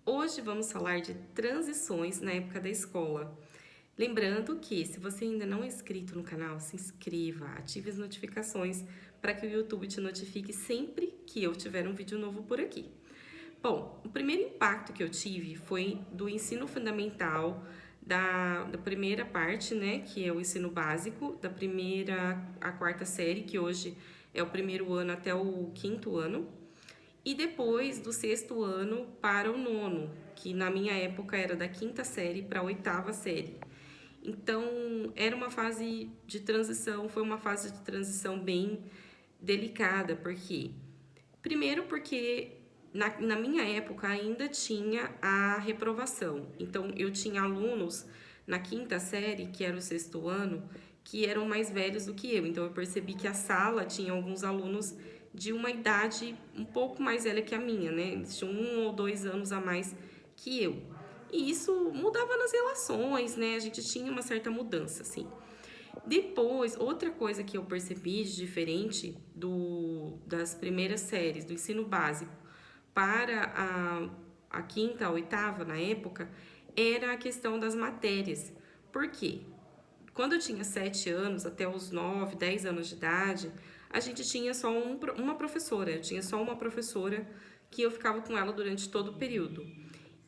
Hoje vamos falar de transições na época da escola. Lembrando que, se você ainda não é inscrito no canal, se inscreva, ative as notificações para que o YouTube te notifique sempre que eu tiver um vídeo novo por aqui. Bom, o primeiro impacto que eu tive foi do ensino fundamental, da primeira parte, né, que é o ensino básico, da primeira à quarta série, que hoje é o primeiro ano até o quinto ano, e depois do sexto ano para o nono, que na minha época era da quinta série para a oitava série. Então, era uma fase de transição, foi uma fase de transição bem delicada, porque primeiro porque na minha época ainda tinha a reprovação. Então, eu tinha alunos na quinta série, que era o sexto ano, que eram mais velhos do que eu. Então, eu percebi que a sala tinha alguns alunos de uma idade um pouco mais velha que a minha, né? Eles tinham 1 ou 2 anos a mais que eu. E isso mudava nas relações, né? A gente tinha uma certa mudança, assim. Depois, outra coisa que eu percebi de diferente das primeiras séries do ensino básico para a quinta, a oitava na época, era a questão das matérias. Por quê? Quando eu tinha 7 anos, até os 9, 10 anos de idade, a gente tinha só uma professora. Eu tinha só uma professora que eu ficava com ela durante todo o período.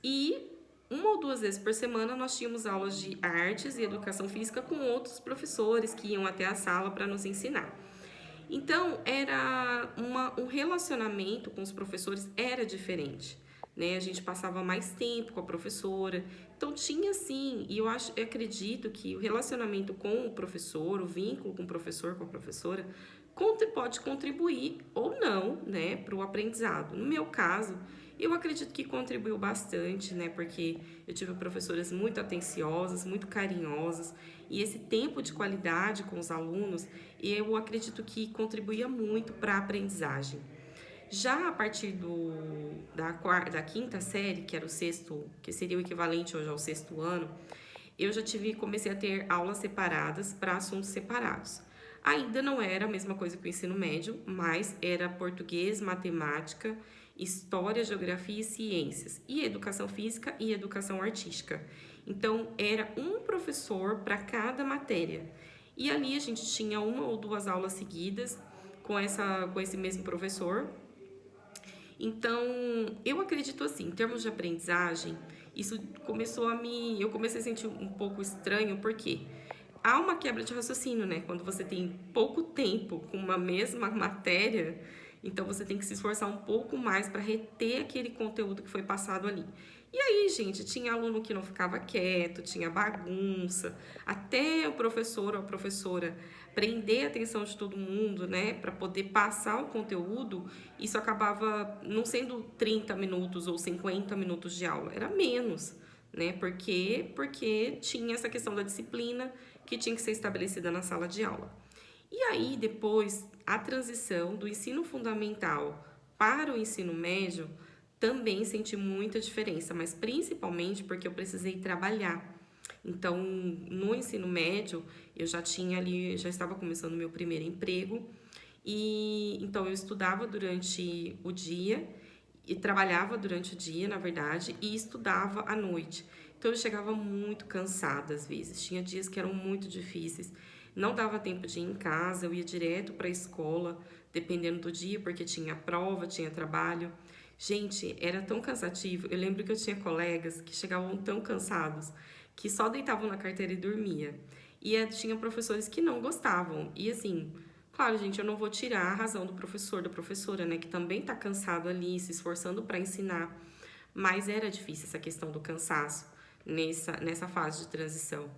E 1 ou 2 vezes por semana nós tínhamos aulas de artes e educação física com outros professores que iam até a sala para nos ensinar. Então, um relacionamento com os professores era diferente, né? A gente passava mais tempo com a professora. Então, tinha sim, e eu acredito que o relacionamento com o professor, o vínculo com o professor, com a professora, pode contribuir ou não, né, para o aprendizado. No meu caso, eu acredito que contribuiu bastante, né, porque eu tive professoras muito atenciosas, muito carinhosas, e esse tempo de qualidade com os alunos, eu acredito que contribuía muito para a aprendizagem. Já a partir da quinta série, que era o sexto, que seria o equivalente hoje ao sexto ano, eu já comecei a ter aulas separadas para assuntos separados. Ainda não era a mesma coisa que o ensino médio, mas era português, matemática, história, geografia e ciências, e educação física e educação artística. Então, era um professor para cada matéria. E ali a gente tinha 1 ou 2 aulas seguidas com esse mesmo professor. Então, eu acredito assim, em termos de aprendizagem, isso eu comecei a sentir um pouco estranho, porque há uma quebra de raciocínio, né? Quando você tem pouco tempo com uma mesma matéria, então você tem que se esforçar um pouco mais para reter aquele conteúdo que foi passado ali. E aí, gente, tinha aluno que não ficava quieto, tinha bagunça, até o professor ou a professora prender a atenção de todo mundo, né, para poder passar o conteúdo, isso acabava não sendo 30 minutos ou 50 minutos de aula, era menos, né? Porque tinha essa questão da disciplina que tinha que ser estabelecida na sala de aula. E aí, depois, a transição do ensino fundamental para o ensino médio, também senti muita diferença, mas principalmente porque eu precisei trabalhar. Então, no ensino médio, eu já estava começando o meu primeiro emprego, e então eu estudava durante o dia e trabalhava durante o dia, na verdade, e estudava à noite. Então eu chegava muito cansada às vezes. Tinha dias que eram muito difíceis. Não dava tempo de ir em casa, eu ia direto para a escola, dependendo do dia, porque tinha prova, tinha trabalho. Gente, era tão cansativo. Eu lembro que eu tinha colegas que chegavam tão cansados que só deitavam na carteira e dormia. E tinha professores que não gostavam. E assim, claro, gente, eu não vou tirar a razão do professor, da professora, né, que também tá cansado ali, se esforçando para ensinar. Mas era difícil essa questão do cansaço nessa fase de transição.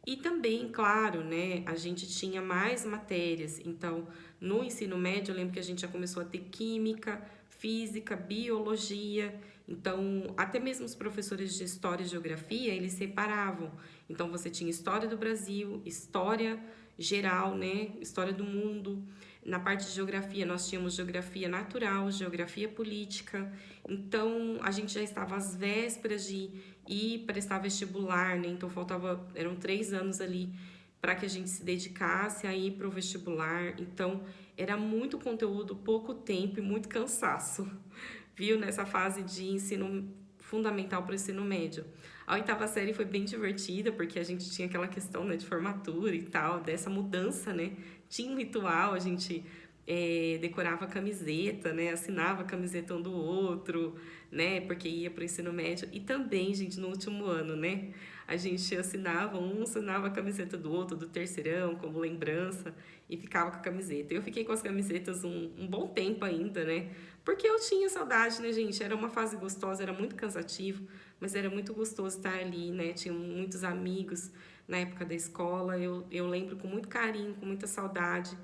E também, claro, né, a gente tinha mais matérias. Então, no ensino médio, eu lembro que a gente já começou a ter química, física, biologia. Então, até mesmo os professores de história e geografia, eles separavam. Então, você tinha história do Brasil, história geral, né, história do mundo. Na parte de geografia, nós tínhamos geografia natural, geografia política. Então, a gente já estava às vésperas de ir prestar vestibular, né? Então, eram 3 anos ali para que a gente se dedicasse a ir para o vestibular. Então, era muito conteúdo, pouco tempo e muito cansaço, viu? Nessa fase de ensino fundamental para o ensino médio. A oitava série foi bem divertida, porque a gente tinha aquela questão, né, de formatura e tal, dessa mudança, né? Tinha um ritual, a gente decorava a camiseta, né? Assinava a camiseta um do outro, né? Porque ia para o ensino médio. E também, gente, no último ano, né? A gente assinava a camiseta do outro, do terceirão, como lembrança, e ficava com a camiseta. Eu fiquei com as camisetas um bom tempo ainda, né? Porque eu tinha saudade, né, gente? Era uma fase gostosa, era muito cansativo, mas era muito gostoso estar ali, né? Tinha muitos amigos na época da escola. Eu lembro com muito carinho, com muita saudade,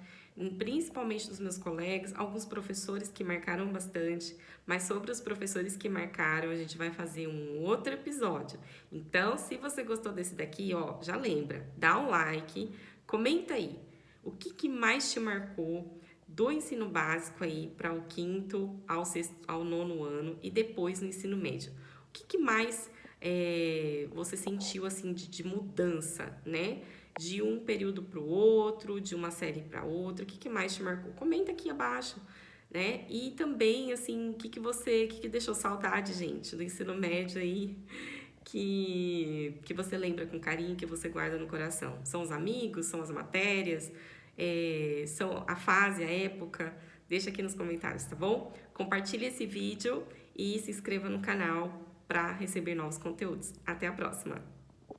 principalmente dos meus colegas, alguns professores que marcaram bastante, mas sobre os professores que marcaram, a gente vai fazer um outro episódio. Então, se você gostou desse daqui, ó, já lembra, dá um like, comenta aí o que mais te marcou do ensino básico aí para o quinto ao sexto, ao nono ano e depois no ensino médio. O que mais você sentiu assim de mudança, né? De um período para o outro, de uma série para outra, o que mais te marcou? Comenta aqui abaixo, né? E também, assim, o que deixou saudade, gente, do ensino médio aí, que você lembra com carinho, que você guarda no coração? São os amigos, são as matérias, são a fase, a época? Deixa aqui nos comentários, tá bom? Compartilhe esse vídeo e se inscreva no canal para receber novos conteúdos. Até a próxima!